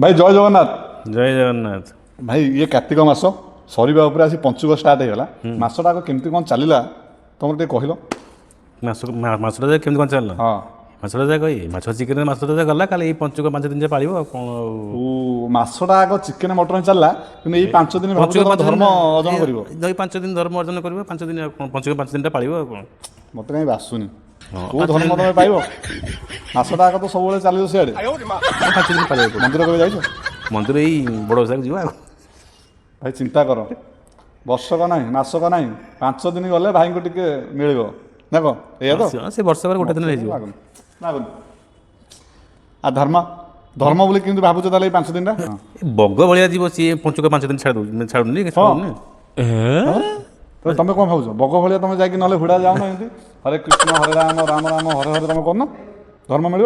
भाई जय जगन्नाथ। जय जगन्नाथ। भाई ये कार्तिक मास सरीबा उपरे आसी पंचुक स्टार्ट होगा मसटा केमती कौन चलला तुम टे कहल माछटा केमती कौन चल हाँ माछटा जा कही माछ चिकेन माछटा गला खाली पंचुक 5 दिन पाल कौन मसटा आग चिकेन मटन चलला कि ये 5 दिन धर्म अर्जन कर 5 दिन धर्म अर्जन कर 5 दिन पंचुक 5 दिन पाल कौन मत कहीं बासुनी कौ धर्म तुम पाइब मसटा आग तो सब चलो सियाड़े 5 दिन पाल मंदिर कभी जाइए मंदिर यही बड़ ओसा जा भाई चिंता कर वर्षक ना मसक ना 5 दिन गले भाई को टिके मिल ना कौन ये तो से वर्ष पर गोटे दिन आ धर्म धर्म बोली केमती भावुच 5 दिन बग भाया जीव सी पंचुक 5 दिन छाड़ुनी तो तुम कौन भाव बग भाया तुम जाकि ना हुड़ा जाओ ना एमती हरे कृष्ण हरे राम राम राम हरे हरे तुम करना धर्म मिल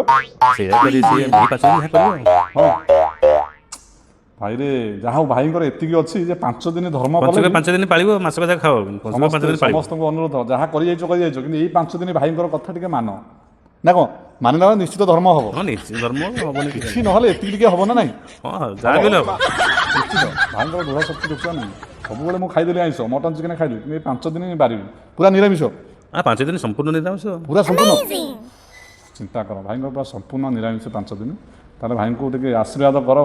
भाई रे जहाँ भाई एति अच्छी 5 दिन धर्म 5 दिन पाल मस कथा खाओ समस्त अनुरोध जहाँ कर 5 दिन भाई कथा टे मान ना कौन मानिला निश्चित धर्म हम निश्चित धर्म हम किसी ना एति हम ना ना निश्चित भाई दृढ़ शक्ति देखा ना सब मुझे खाईदेली आईस मटन चिकेन खाइली 5 दिन बारी पूरा निरामिष 5 दिन संपूर्ण निरामिष पूरा संपूर्ण चिंता कर भाई पूरा संपूर्ण निरामिष 5 दिन ताले भाई को आशीर्वाद कर।